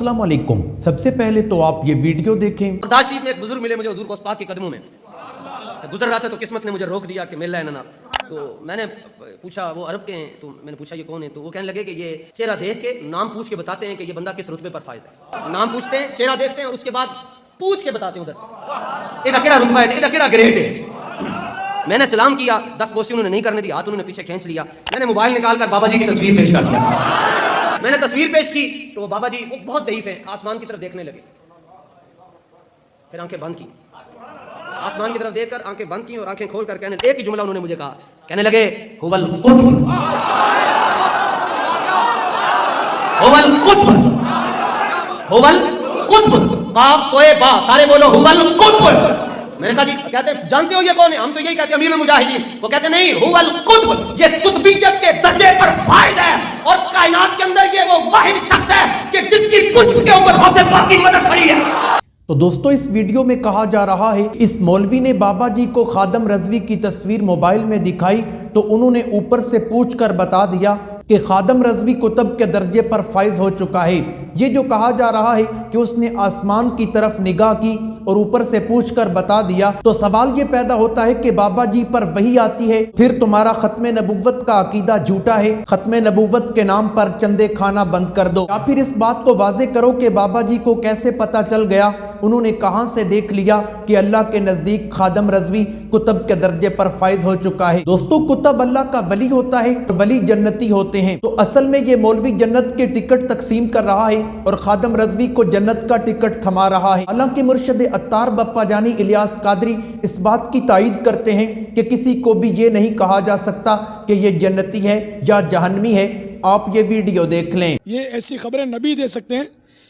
अस्सलाम वालेकुम। सबसे पहले तो आप ये वीडियो देखें। बगदाद शरीफ में एक बुजुर्ग मिले मुझे हुजूर गौस पाक के कदमों में, गुजर रहा था तो किस्मत ने मुझे रोक दिया कि मिल रहा है ना। तो मैंने पूछा वो अरब के हैं, तो मैंने पूछा ये कौन है, तो वो कहने लगे कि ये चेहरा देख के नाम पूछ के बताते हैं कि ये बंदा किस रुतबे पर फाइज है। नाम पूछते हैं, चेहरा देखते हैं, उसके बाद पूछ के बताते हैं उधर से इधर केड़ा रुतबा है, इधर केड़ा ग्रेड है। मैंने सलाम किया, 10 बोसी उन्होंने नहीं करने दी, हाथ उन्होंने पीछे खींच लिया। मैंने मोबाइल निकाल कर बाबा जी की तस्वीर पेश कर दिया। मैंने तस्वीर पेश की तो बाबा जी वो बहुत ज़ईफ है, आसमान की तरफ देखने लगे, फिर आंखें बंद की, आसमान की तरफ देखकर आंखें बंद की और आंखें खोल कर कहने एक ही जुमला उन्होंने मुझे कहा, कहने लगे हुवल कुतुब, हुवल कुतुब, हुवल कुतुब, काफ तोए बा, सारे बोलो हुवल कुतुब। मैंने कहा जी कहते जानते हो ये कौन है? हम तो यही कहते हैं अमीरुल मुजाहिदीन। वो कहते नहीं, हुवल कुतुब, ये कुतुबियत के दर्जे पर फाइज है और कायनात के अंदर ये वो वाहिद शख्स है कि जिसकी पुष्ट के ऊपर गौसे पाक की मदद खड़ी है। तो दोस्तों इस वीडियो में कहा जा रहा है इस मौलवी ने बाबा जी को खादम रजवी की तस्वीर मोबाइल में दिखाई तो उन्होंने ऊपर से पूछ कर बता दिया कि खादम रजवी कुतुब के दर्जे पर फाइज हो चुका है। ये जो कहा जा रहा है कि उसने आसमान की तरफ निगाह की और ऊपर से पूछ कर बता दिया, तो सवाल ये पैदा होता है कि बाबा जी पर वही आती है, फिर तुम्हारा खत्मे नबुव्वत का अकीदा झूठा है, खत्मे नबुव्वत के नाम पर चंदे खाना बंद कर दो, या फिर इस बात को वाजे करो कि बाबा जी को कैसे पता चल गया, उन्होंने कहां से देख लिया कि अल्लाह के नजदीक खादम रजवी कुतुब के दर्जे पर फाइज हो चुका है। दोस्तों कुतुब अल्लाह का वली होता है, वली जन्नती होते हैं। तो असल में ये मौलवी जन्नत के टिकट तकसीम कर रहा है और खादम रजवी को जन्नत का टिकट थमा रहा है। हालांकि मुर्शिद अत्तार बप्पा जानी इलियास कादरी इस बात की तायीद करते हैं कि किसी को भी ये नहीं कहा जा सकता कि ये जन्नती है या जहन्नमी है। आप ये वीडियो देख लें। ये ऐसी खबरें नबी दे सकते हैं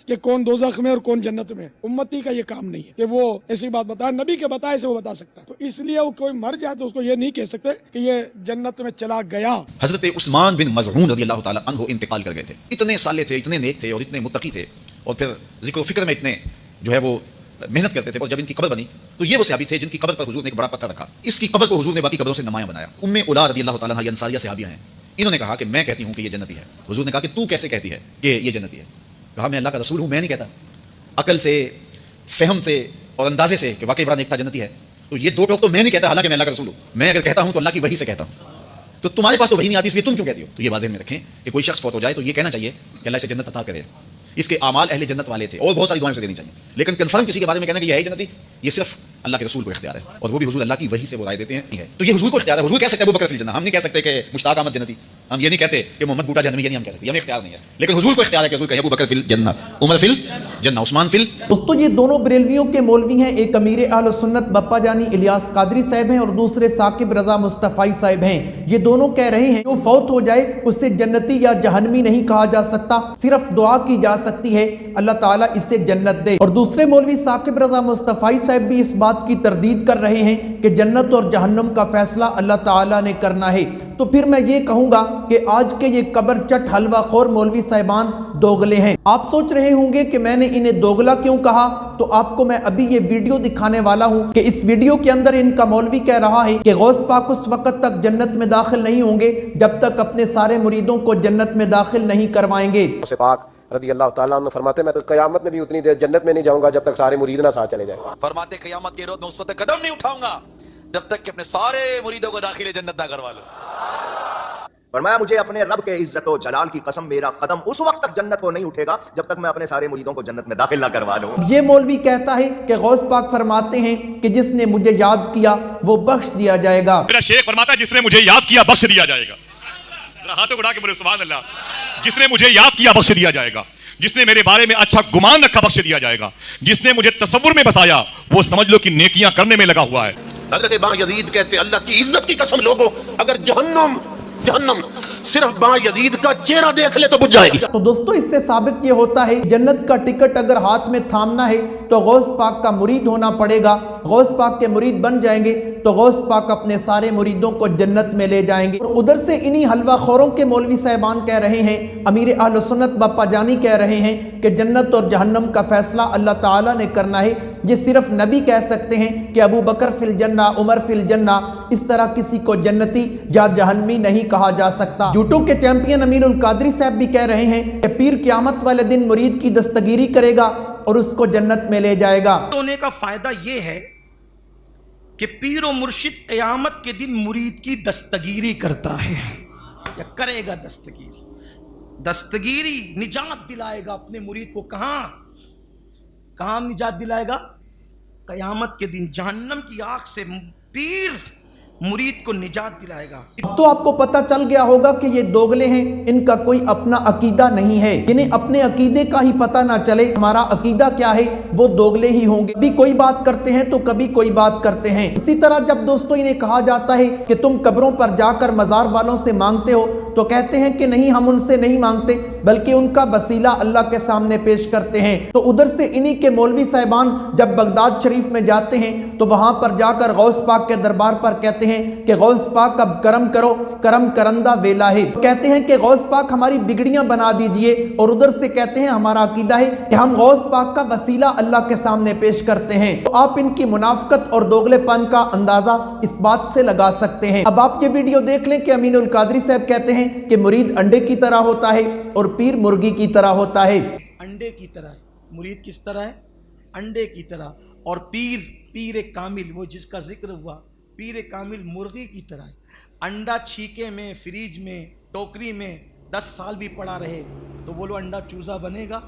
कि कौन दोज़ख में और कौन जन्नत में। उम्मती का ये काम नहीं है कि वो ऐसी बात बताए, नबी के बताए से वो बता सकता है। तो इसलिए वो कोई मर जाए तो उसको ये नहीं कह सकते कि ये जन्नत में चला गया। हजरत उस्मान बिन मज़ऊन रज़ियल्लाहु ताला अन्हु इंतकाल कर गए थे। इतने साले थे, इतने नेक थे और इतने मुत्तकी थे और फिर ज़िक्र फ़िक्र में इतने जो है वो मेहनत करते थे। और जब इनकी कब्र बनी तो ये वो सहाबी थे जिनकी कब्र पर हुजूर ने एक बड़ा पत्थर रखा। इसकी कब्र को हुजूर ने बाकी कब्रों से नुमायां बनाया। उम्मे उला रज़ियल्लाहु ताला अन्हा अंसारिया सहाबिया हैं। इन्होंने कहा कि मैं कहती हूँ कि ये जन्नती है। हुजूर ने कहा कि तू कैसे कहती है कि ये जन्नती है? कहा मैं अल्लाह का रसूल हूँ, मैं नहीं कहता। अकल से, फहम से और अंदाजे से कि वाकई बड़ा नेक था, जन्नती है, तो ये दो टोक तो मैं नहीं कहता, हालांकि मैं अल्लाह का रसूल हूँ। मैं अगर कहता हूँ तो अल्लाह की वही से कहता हूँ। तो तुम्हारे पास तो वही नहीं आती, इसलिए तुम क्यों कहती हो? तो ये वाज़ेह में रखें कि कोई शख्स फौत हो जाए तो ये कहना चाहिए कि अल्लाह इसे जन्नत अता करे। इसके आमाल अहले जन्नत वाले थे और बहुत सारी दुआएं से देनी चाहिए। लेकिन कन्फर्म किसी के बारे में कहना कि ये है जन्नती, ये सिर्फ अल्लाह के रसूल को इख्तियार है और वो भी हुजूर अल्लाह की वही से वो राय देते हैं। तो ये हुजूर को इख्तियार है। हुजूर कह सकते हैं अबू बकर फिल जन्नह, हम नहीं कह सकते कि मुश्ताक अहमद जन्नती, हम ये नहीं कहते कि मोहम्मद बूटा जन्नती, ये नहीं हम कह सकते, हमें इख्तियार नहीं है। लेकिन हुजूर को इख्तियार है कि हुजूर कहे अबू बकर फिल जन्नह, उमर फिल जन्नह, उस्मान फिल। दोस्तों ये दोनों बरेलवियों के मौलवी हैं। एक अमीर अहले सुन्नत बप्पा जानी इलियास कादरी साहब हैं और दूसरे साकिब रजा मुस्तफ़ाई साहब हैं। ये दोनों कह रहे हैं जो फौत हो जाए उससे जन्नती या जहन्नमी नहीं कहा जा सकता, सिर्फ दुआ की जा सकती है अल्लाह ताला इससे जन्नत दे। और दूसरे मौलवी साकिब रजा मुस्तफ़ाई साहब भी इस बात की तरदीद कर रहे हैं कि जन्नत और जहन्नम का फैसला अल्लाह ताला ने करना है। तो फिर मैं ये कहूंगा कि आज के ये कब्र चट हलवा खोर मौलवी साहिबान दोगले हैं। आप सोच रहे होंगे कि मैंने इन्हें दोगला क्यों कहा, तो आपको मैं अभी ये वीडियो दिखाने वाला हूं कि इस वीडियो के अंदर इनका मौलवी कह रहा है कि गौस पाक उस वक्त तक जन्नत में दाखिल नहीं होंगे जब तक अपने सारे मुरीदों को जन्नत में दाखिल नहीं करवाएंगे। रज़ियल्लाहु ताला अन्हु फरमाते मैं तो क़यामत में भी उतनी देर जन्नत में नहीं जाऊंगा जब तक सारे मुरीद ना साथ चले जाएं। फरमाते क़यामत के रोज़ मैं उस वक्त कदम नहीं उठाऊंगा जब तक कि अपने सारे मुरीदों को दाखिले जन्नत ना करवा लूं। फरमाया मुझे अपने रब के इज्जत और जलाल की कसम मेरा कदम उस वक्त तक जन्नत को नहीं उठेगा जब तक मैं अपने सारे मुरीदों को जन्नत में दाखिल ना करवा लूं। ये मौलवी कहता है कि गौस पाक फरमाते हैं कि जिसने मुझे याद किया वो बख्श दिया जाएगा। मेरा शेख फरमाता है जिसने मुझे याद किया बख्श दिया जाएगा। हाथों उठा के बोले सुभान अल्लाह। जिसने मुझे याद किया बख्श दिया जाएगा, जिसने मेरे बारे में अच्छा गुमान रखा बख्श दिया जाएगा, जिसने मुझे तसव्वुर में बसाया वो समझ लो कि नेकियां करने में लगा हुआ है। हज़रत बायज़ीद कहते अल्लाह की इज्जत की कसम लोगों, अगर जहन्नम सिर्फ बायज़ीद का चेहरा देख ले तो बुझ जाएगी। तो दोस्तों इससे साबित ये होता है जन्नत का टिकट अगर हाथ में थामना है तो गौस पाक का मुरीद होना पड़ेगा। गौस पाक के मुरीद बन जाएंगे तो गौस पाक अपने सारे मुरीदों को जन्नत में ले जाएंगे। और उधर से इन्हीं हलवा खोरों के मौलवी साहिबान कह रहे हैं, अमीर अहले सुन्नत बप्पा जानी कह रहे हैं कि जन्नत और जहन्नम का फैसला अल्लाह ताला ने करना है। یہ صرف نبی کہہ سکتے ہیں کہ ابو بکر فی الجنہ، عمر فی الجنہ، اس طرح کسی کو جنتی یا جہنمی نہیں کہا جا سکتا۔ جھوٹوں کے چیمپئن امین القادری صاحب بھی کہہ رہے ہیں کہ پیر قیامت والے دن مرید کی دستگیری کرے گا اور اس کو جنت میں لے جائے گا۔ ہونے کا فائدہ یہ ہے کہ پیر و مرشد قیامت کے دن مرید کی دستگیری کرتا ہے یا کرے گا۔ دستگیری نجات دلائے گا اپنے مرید کو۔ کہاں نجات دلائے گا؟ قیامت کے دن جہنم کی آگ سے پیر مرید کو نجات دلائے گا۔ اب تو آپ کو پتہ چل گیا ہوگا کہ یہ دوگلے ہیں، ان کا کوئی اپنا عقیدہ نہیں ہے، انہیں اپنے عقیدے کا ہی پتہ نہ چلے ہمارا عقیدہ کیا ہے، وہ دوگلے ہی ہوں گے۔ کبھی کوئی بات کرتے ہیں تو کبھی کوئی بات کرتے ہیں۔ اسی طرح جب دوستو انہیں کہا جاتا ہے کہ تم قبروں پر جا کر مزار والوں سے مانگتے ہو تو کہتے ہیں کہ نہیں، ہم ان سے نہیں مانگتے بلکہ ان کا وسیلہ اللہ کے سامنے پیش کرتے ہیں۔ تو ادھر سے انہی کے مولوی صاحبان جب بغداد شریف میں جاتے ہیں تو وہاں پر جا کر غوث پاک کے دربار پر کہتے ہیں کہ غوث پاک اب کرم کرو، کرم کرندہ ویلا ہے۔ کہتے ہیں کہ غوث پاک ہماری بگڑیاں بنا دیجئے، اور ادھر سے کہتے ہیں ہمارا عقیدہ ہے کہ ہم غوث پاک کا وسیلہ اللہ کے سامنے پیش کرتے ہیں۔ تو آپ ان کی منافقت اور دوگلے پن کا اندازہ اس بات سے لگا سکتے ہیں۔ اب آپ یہ ویڈیو دیکھ لیں کہ امین القادری صاحب کہتے ہیں کہ مرید انڈے کی طرح ہوتا ہے اور پیر مرغی کی طرح ہوتا ہے۔ انڈے کی طرح ہے مرید، کس طرح ہے؟ انڈے کی طرح۔ اور پیر کامل، وہ جس کا ذکر ہوا، پیر کامل مرغی کی طرح ہے۔ انڈا چھیکے میں، فریج میں، ٹوکری میں 10 سال بھی پڑا رہے تو بولو انڈا چوزا بنے گا؟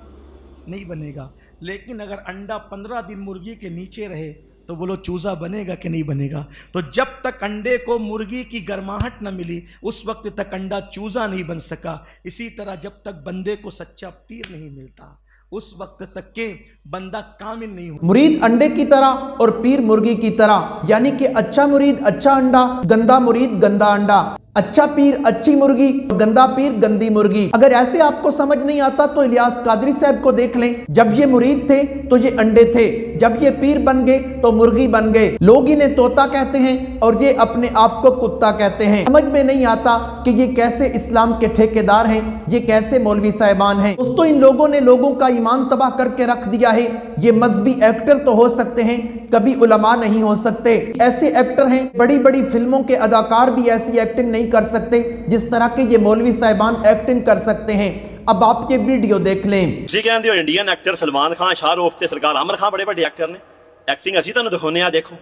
نہیں بنے گا۔ لیکن اگر انڈا 15 دن مرغی کے نیچے رہے تو بولو چوزا بنے گا کہ نہیں بنے گا؟ تو جب تک انڈے کو مرغی کی گرماہٹ نہ ملی اس وقت تک انڈا چوزا نہیں بن سکا۔ اسی طرح جب تک بندے کو سچا پیر نہیں ملتا اس وقت تک کہ بندہ کامل نہیں ہو۔ مرید انڈے کی طرح اور پیر مرغی کی طرح، یعنی کہ اچھا مرید اچھا انڈا، گندا مرید گندا انڈا، اچھا پیر اچھی مرغی، گندا پیر گندی مرغی۔ اگر ایسے آپ کو سمجھ نہیں آتا تو الیاس قادری صاحب کو دیکھ لیں، جب یہ مرید تھے تو یہ انڈے تھے، جب یہ پیر بن گئے تو مرغی بن گئے۔ لوگ انہیں طوطا کہتے ہیں اور یہ اپنے آپ کو کتا کہتے ہیں۔ سمجھ میں نہیں آتا کہ یہ کیسے اسلام کے ٹھیکیدار ہیں، یہ کیسے مولوی صاحبان ہیں۔ دوستو ان لوگوں نے لوگوں کا ایمان تباہ کر کے رکھ دیا ہے۔ یہ مذہبی ایکٹر تو ہو سکتے ہیں، کبھی علماء نہیں ہو سکتے۔ ایسے ایکٹر ہیں، بڑی بڑی فلموں کے اداکار بھی ایسی ایکٹنگ نہیں کر سکتے جس طرح کے یہ مولوی صاحبان ایکٹنگ کر سکتے ہیں۔ اب آپ یہ ویڈیو دیکھ لیں۔ جی کہندے ہو انڈین ایکٹر سلمان خان، شاہ رخ تے سرکار عامر خان بڑے بڑے ایکٹر نے، ایکٹنگ اسی تانوں دکھاؤنے آ، دیکھو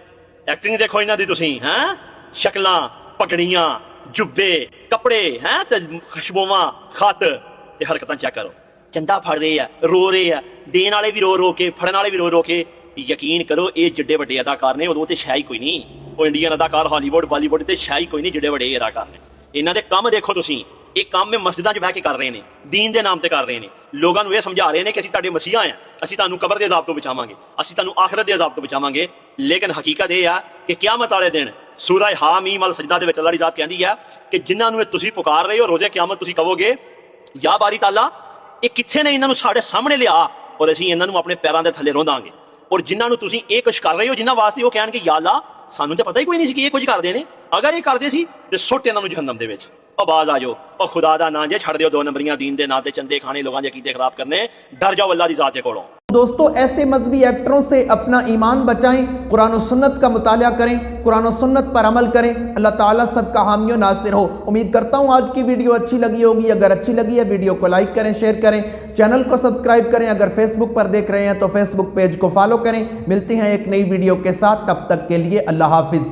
ایکٹنگ دیکھو انہاں دی تسی، ہیں شکلاں، پگڑیاں، جبے، کپڑے، ہیں تے خوشبواں، خط تے حرکتاں چیک کرو۔ چندہ پھڑ رہے ہیں، رو رہے ہیں، دین والے بھی رو رو کے، پھڑن والے بھی رو رو کے۔ یقین کرو یہ جڈے وڈے اداکار نے، وہ تے شاہی کوئی نہیں، وہ انڈین اداکار ہالی ووڈ بالی ووڈ تے شاہی کوئی نہیں، جڈے وڈے اداکار نے۔ انہاں دے کام دیکھو تسی، ایک کام میں مسجداں 'چ بیٹھ کے کر رہے ہیں، دین دے نام تے کر رہے ہیں، لوگاں نوں یہ سمجھا رہے ہیں کہ اسی تہاڈے مسیحا ہیں، اسی تانوں قبر دے عذاب تو بچاواں گے، اسی تانوں آخرت دے عذاب تو بچاواں گے۔ لیکن حقیقت یہ ہے کہ قیامت والے دن سورہ حامیم السجدہ دے وچ اللہ دی ذات کہندی ہے کہ جنہاں نوں تسی پکار رہے ہو روزے قیامت تسی کہو گے یا باری تعالیٰ یہ کتنے نے انہاں نوں ساڈے سامنے لیا اور اسی انہاں نوں اپنے پیراں دے تھلے روندا گے۔ اور جنہاں نوں تسی یہ کچھ کر رہے ہو جنہاں واسطے وہ کہن گے یا اللہ سانوں تے پتہ ہی کوئی نہیں سی کہ یہ کچھ کردے نے، اگر یہ کردے سی تے سٹ انہاں نوں جہنم دے وچ۔ او باز آ جاؤ، او خدا دا نام جے چھڑ دیو دو نمبریاں دین دے نام تے چندے کھانے، لوگاں دے عقیدے خراب کرنے، ڈر جاؤ اللہ دی ذات دے کولوں۔ دوستو ایسے مذہبی ایکٹروں سے اپنا ایمان بچائیں، قرآن و سنت کا مطالعہ کریں، قرآن و سنت پر عمل کریں۔ اللہ تعالیٰ سب کا حامی و ناصر ہو۔ امید کرتا ہوں آج کی ویڈیو اچھی لگی ہوگی۔ اگر اچھی لگی ہے ویڈیو کو لائک کریں، شیئر کریں، چینل کو سبسکرائب کریں۔ اگر فیس بک پر دیکھ رہے ہیں تو فیس بک پیج کو فالو کریں۔ ملتے ہیں ایک نئی ویڈیو کے ساتھ، تب تک کے لیے اللہ حافظ۔